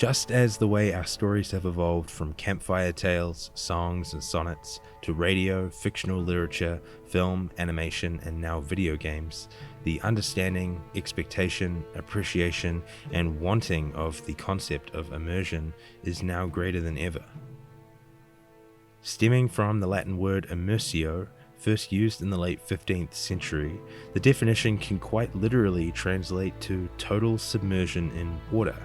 Just as the way our stories have evolved from campfire tales, songs and sonnets, to radio, fictional literature, film, animation, and now video games, the understanding, expectation, appreciation, and wanting of the concept of immersion is now greater than ever. Stemming from the Latin word immersio, first used in the late 15th century, the definition can quite literally translate to total submersion in water.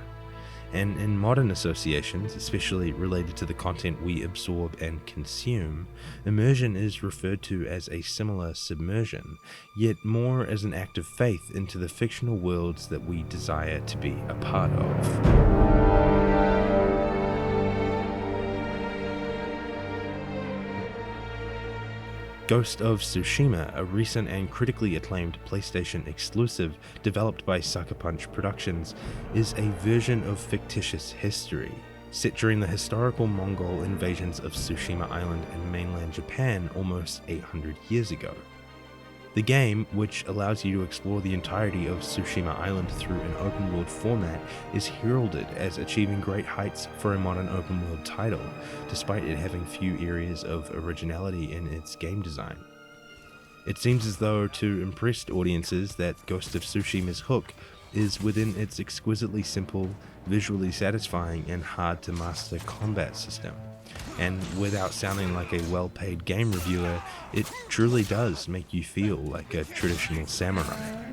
And in modern associations, especially related to the content we absorb and consume, immersion is referred to as a similar submersion, yet more as an act of faith into the fictional worlds that we desire to be a part of. Ghost of Tsushima, a recent and critically acclaimed PlayStation exclusive developed by Sucker Punch Productions, is a version of fictitious history, set during the historical Mongol invasions of Tsushima Island and mainland Japan almost 800 years ago. The game, which allows you to explore the entirety of Tsushima Island through an open-world format, is heralded as achieving great heights for a modern open-world title, despite it having few areas of originality in its game design. It seems as though to impressed audiences that Ghost of Tsushima's hook is within its exquisitely simple, visually satisfying, and hard-to-master combat system. And without sounding like a well-paid game reviewer, it truly does make you feel like a traditional samurai.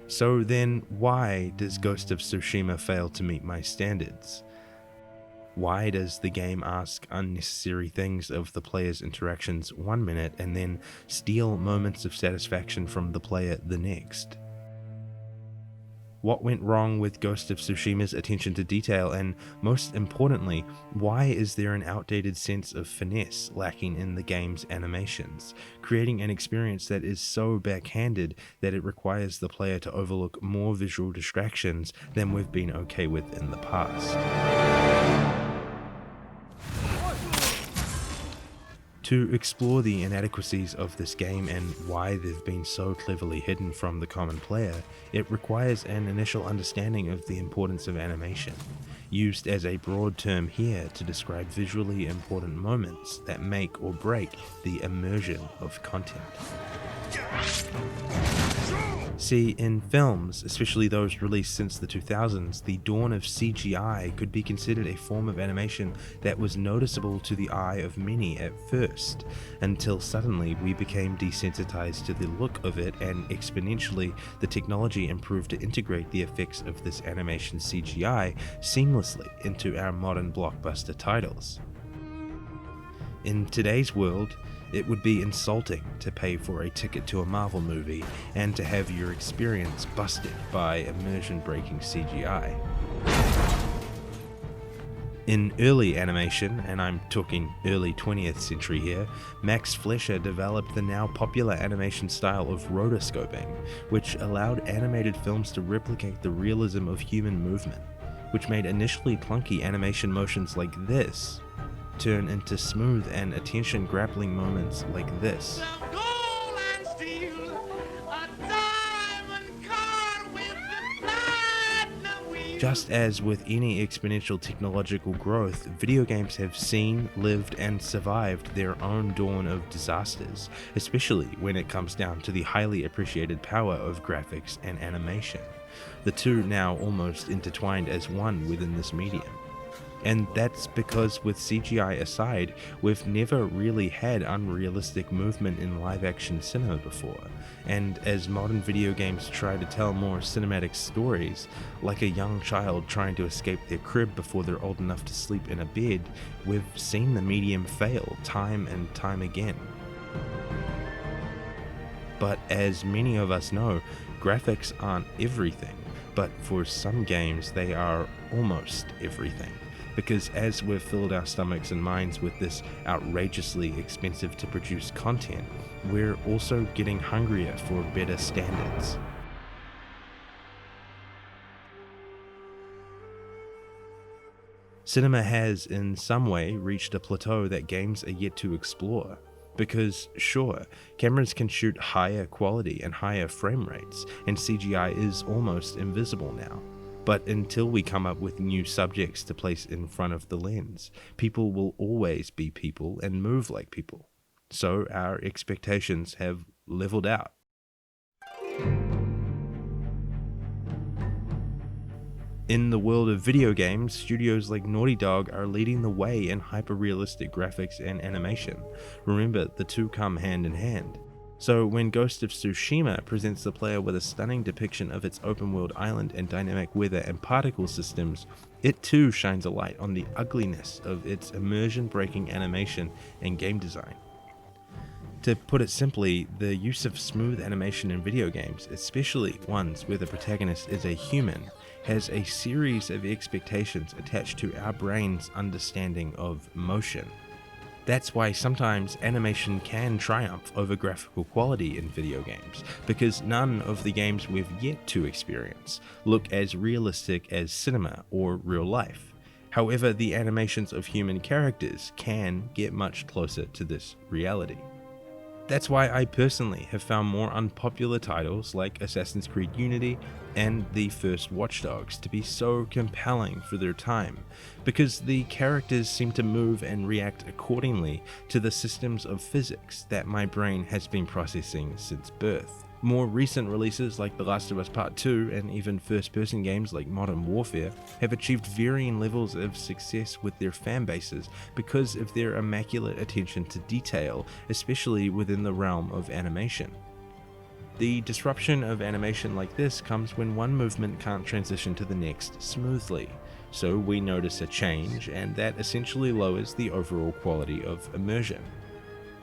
So then, why does Ghost of Tsushima fail to meet my standards? Why does the game ask unnecessary things of the player's interactions 1 minute and then steal moments of satisfaction from the player the next? What went wrong with Ghost of Tsushima's attention to detail, and most importantly, why is there an outdated sense of finesse lacking in the game's animations, creating an experience that is so backhanded that it requires the player to overlook more visual distractions than we've been okay with in the past? To explore the inadequacies of this game and why they've been so cleverly hidden from the common player, it requires an initial understanding of the importance of animation, used as a broad term here to describe visually important moments that make or break the immersion of content. See, in films, especially those released since the 2000s, the dawn of CGI could be considered a form of animation that was noticeable to the eye of many at first, until suddenly we became desensitized to the look of it, and exponentially the technology improved to integrate the effects of this animation CGI seamlessly into our modern blockbuster titles. In today's world, it would be insulting to pay for a ticket to a Marvel movie and to have your experience busted by immersion-breaking CGI. In early animation, and I'm talking early 20th century here, Max Fleischer developed the now popular animation style of rotoscoping, which allowed animated films to replicate the realism of human movement, which made initially clunky animation motions like this turn into smooth and attention-grappling moments like this. Just as with any exponential technological growth, video games have seen, lived, and survived their own dawn of disasters, especially when it comes down to the highly appreciated power of graphics and animation, the two now almost intertwined as one within this medium. And that's because, with CGI aside, we've never really had unrealistic movement in live-action cinema before, and as modern video games try to tell more cinematic stories, like a young child trying to escape their crib before they're old enough to sleep in a bed, we've seen the medium fail time and time again. But as many of us know, graphics aren't everything, but for some games they are almost everything. Because as we've filled our stomachs and minds with this outrageously expensive to produce content, we're also getting hungrier for better standards. Cinema has, in some way, reached a plateau that games are yet to explore. Because sure, cameras can shoot higher quality and higher frame rates, and CGI is almost invisible now. But until we come up with new subjects to place in front of the lens, people will always be people and move like people. So our expectations have leveled out. In the world of video games, studios like Naughty Dog are leading the way in hyper-realistic graphics and animation. Remember, the two come hand in hand. So when Ghost of Tsushima presents the player with a stunning depiction of its open-world island and dynamic weather and particle systems, it too shines a light on the ugliness of its immersion-breaking animation and game design. To put it simply, the use of smooth animation in video games, especially ones where the protagonist is a human, has a series of expectations attached to our brain's understanding of motion. That's why sometimes animation can triumph over graphical quality in video games, because none of the games we've yet to experience look as realistic as cinema or real life. However, the animations of human characters can get much closer to this reality. That's why I personally have found more unpopular titles like Assassin's Creed Unity and the first Watch Dogs to be so compelling for their time, because the characters seem to move and react accordingly to the systems of physics that my brain has been processing since birth. More recent releases like The Last of Us Part 2 and even first-person games like Modern Warfare have achieved varying levels of success with their fan bases because of their immaculate attention to detail, especially within the realm of animation. The disruption of animation like this comes when one movement can't transition to the next smoothly, so we notice a change, and that essentially lowers the overall quality of immersion.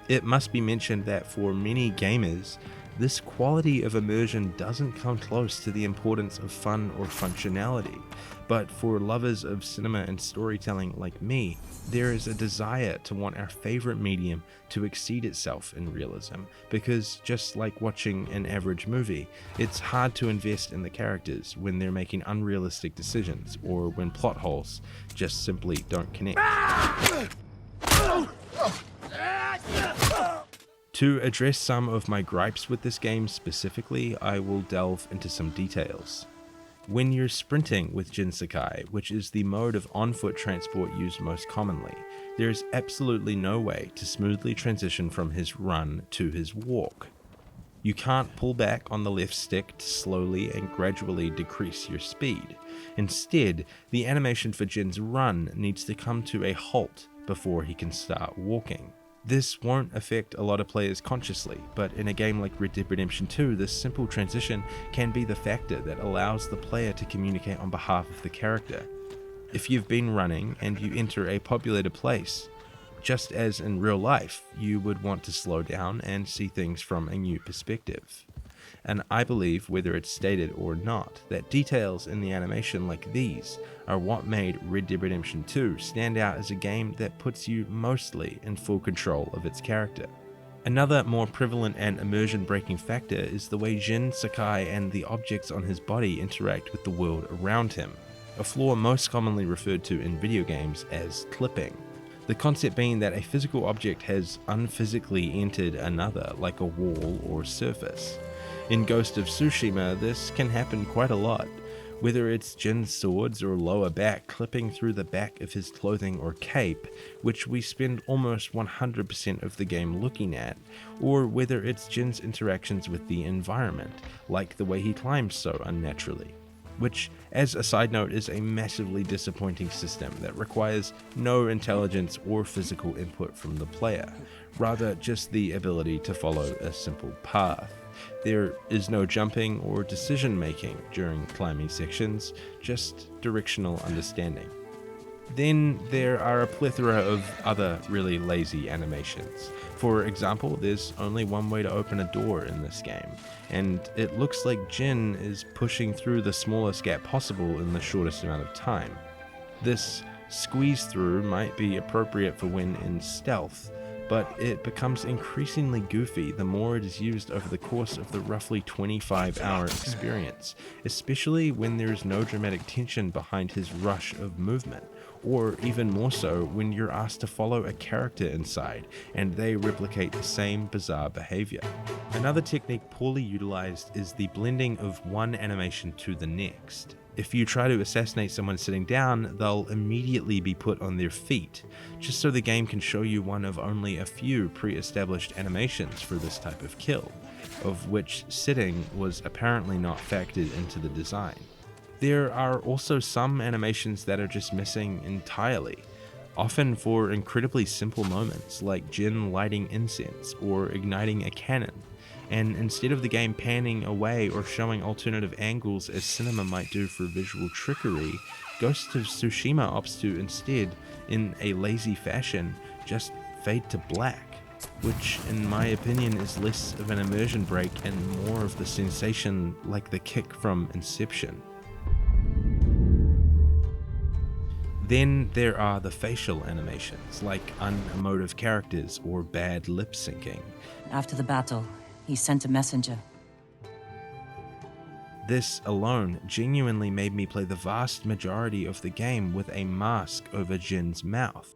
It must be mentioned that for many gamers, this quality of immersion doesn't come close to the importance of fun or functionality, but for lovers of cinema and storytelling like me, there is a desire to want our favorite medium to exceed itself in realism, because just like watching an average movie, it's hard to invest in the characters when they're making unrealistic decisions or when plot holes just simply don't connect. To address some of my gripes with this game specifically, I will delve into some details. When you're sprinting with Jin Sakai, which is the mode of on-foot transport used most commonly, there is absolutely no way to smoothly transition from his run to his walk. You can't pull back on the left stick to slowly and gradually decrease your speed. Instead, the animation for Jin's run needs to come to a halt before he can start walking. This won't affect a lot of players consciously, but in a game like Red Dead Redemption 2, this simple transition can be the factor that allows the player to communicate on behalf of the character. If you've been running and you enter a populated place, just as in real life, you would want to slow down and see things from a new perspective. And I believe, whether it's stated or not, that details in the animation like these are what made Red Dead Redemption 2 stand out as a game that puts you mostly in full control of its character. Another more prevalent and immersion-breaking factor is the way Jin Sakai and the objects on his body interact with the world around him, a flaw most commonly referred to in video games as clipping. The concept being that a physical object has unphysically entered another, like a wall or surface. In Ghost of Tsushima, this can happen quite a lot, whether it's Jin's swords or lower back clipping through the back of his clothing or cape, which we spend almost 100% of the game looking at, or whether it's Jin's interactions with the environment, like the way he climbs so unnaturally. Which, as a side note, is a massively disappointing system that requires no intelligence or physical input from the player, rather just the ability to follow a simple path. There is no jumping or decision making during climbing sections, just directional understanding. Then there are a plethora of other really lazy animations. For example, there's only one way to open a door in this game, and it looks like Jin is pushing through the smallest gap possible in the shortest amount of time. This squeeze through might be appropriate for when in stealth, but it becomes increasingly goofy the more it is used over the course of the roughly 25-hour experience, especially when there is no dramatic tension behind his rush of movement, or even more so when you're asked to follow a character inside and they replicate the same bizarre behavior. Another technique poorly utilized is the blending of one animation to the next. If you try to assassinate someone sitting down, they'll immediately be put on their feet, just so the game can show you one of only a few pre-established animations for this type of kill, of which sitting was apparently not factored into the design. There are also some animations that are just missing entirely, often for incredibly simple moments like Jin lighting incense or igniting a cannon, and instead of the game panning away or showing alternative angles as cinema might do for visual trickery, Ghost of Tsushima opts to instead, in a lazy fashion, just fade to black, which in my opinion is less of an immersion break and more of the sensation like the kick from Inception. Then there are the facial animations, like unemotive characters or bad lip syncing. After the battle, he sent a messenger. This alone genuinely made me play the vast majority of the game with a mask over Jin's mouth,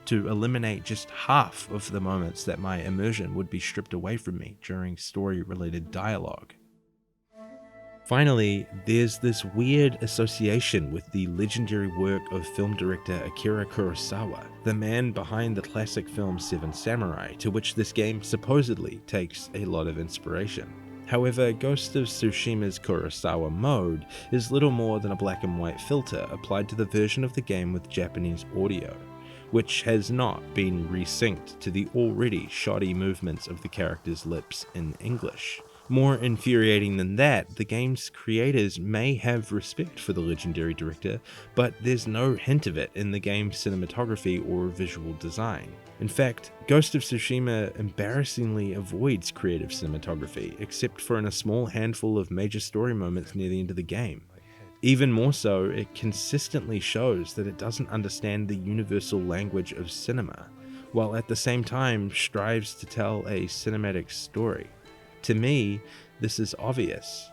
to eliminate just half of the moments that my immersion would be stripped away from me during story-related dialogue. Finally, there's this weird association with the legendary work of film director Akira Kurosawa, the man behind the classic film Seven Samurai, to which this game supposedly takes a lot of inspiration. However, Ghost of Tsushima's Kurosawa mode is little more than a black and white filter applied to the version of the game with Japanese audio, which has not been resynced to the already shoddy movements of the characters' lips in English. More infuriating than that, the game's creators may have respect for the legendary director, but there's no hint of it in the game's cinematography or visual design. In fact, Ghost of Tsushima embarrassingly avoids creative cinematography, except for in a small handful of major story moments near the end of the game. Even more so, it consistently shows that it doesn't understand the universal language of cinema, while at the same time strives to tell a cinematic story. To me, this is obvious.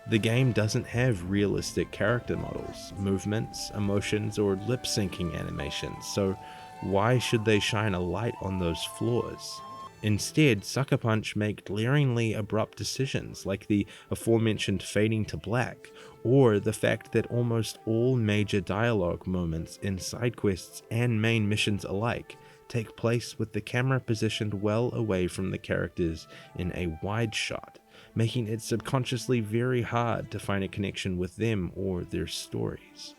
The game doesn't have realistic character models, movements, emotions, or lip-syncing animations, so why should they shine a light on those flaws? Instead, Sucker Punch make glaringly abrupt decisions like the aforementioned fading to black, or the fact that almost all major dialogue moments in side quests and main missions alike take place with the camera positioned well away from the characters in a wide shot, making it subconsciously very hard to find a connection with them or their stories.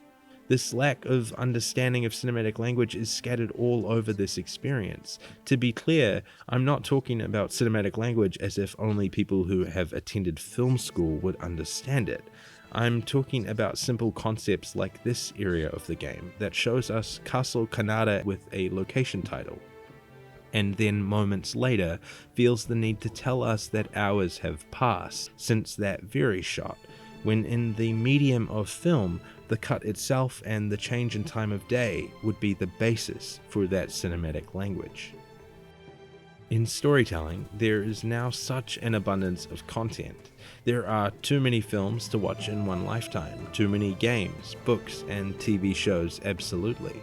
This lack of understanding of cinematic language is scattered all over this experience. To be clear, I'm not talking about cinematic language as if only people who have attended film school would understand it. I'm talking about simple concepts like this area of the game that shows us Castle Kanada with a location title, and then moments later feels the need to tell us that hours have passed since that very shot, when in the medium of film, the cut itself and the change in time of day would be the basis for that cinematic language. In storytelling, there is now such an abundance of content. There are too many films to watch in one lifetime, too many games, books, and TV shows absolutely.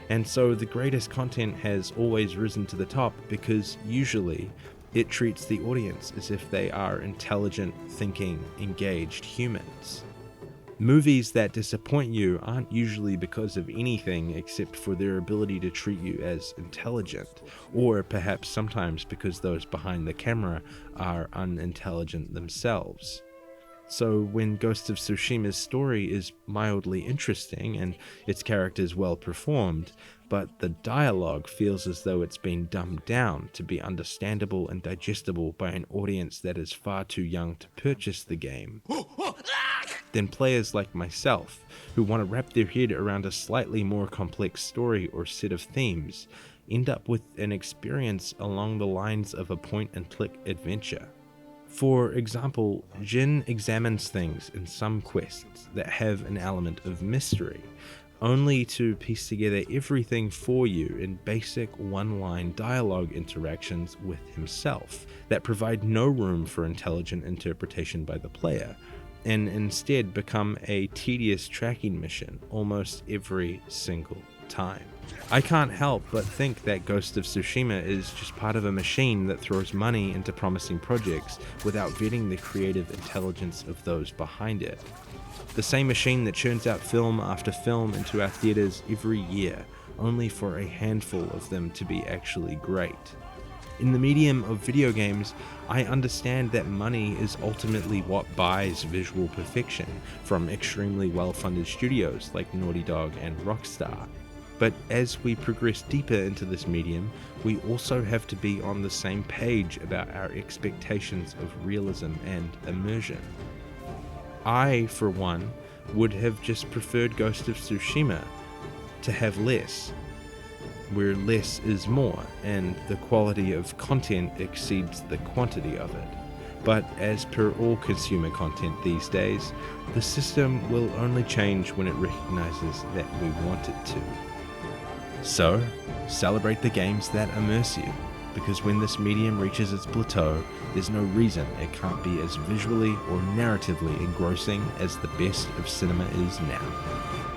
And so the greatest content has always risen to the top because usually it treats the audience as if they are intelligent, thinking, engaged humans. Movies that disappoint you aren't usually because of anything except for their ability to treat you as intelligent, or perhaps sometimes because those behind the camera are unintelligent themselves. So when Ghost of Tsushima's story is mildly interesting and its characters well performed, but the dialogue feels as though it's been dumbed down to be understandable and digestible by an audience that is far too young to purchase the game, then players like myself, who want to wrap their head around a slightly more complex story or set of themes, end up with an experience along the lines of a point-and-click adventure. For example, Jin examines things in some quests that have an element of mystery, only to piece together everything for you in basic one-line dialogue interactions with himself that provide no room for intelligent interpretation by the player, and instead become a tedious tracking mission almost every single that time. I can't help but think that Ghost of Tsushima is just part of a machine that throws money into promising projects without vetting the creative intelligence of those behind it. The same machine that churns out film after film into our theaters every year, only for a handful of them to be actually great. In the medium of video games, I understand that money is ultimately what buys visual perfection from extremely well-funded studios like Naughty Dog and Rockstar. But as we progress deeper into this medium, we also have to be on the same page about our expectations of realism and immersion. I, for one, would have just preferred Ghost of Tsushima to have less, where less is more, and the quality of content exceeds the quantity of it. But as per all consumer content these days, the system will only change when it recognizes that we want it to. So, celebrate the games that immerse you, because when this medium reaches its plateau, there's no reason it can't be as visually or narratively engrossing as the best of cinema is now.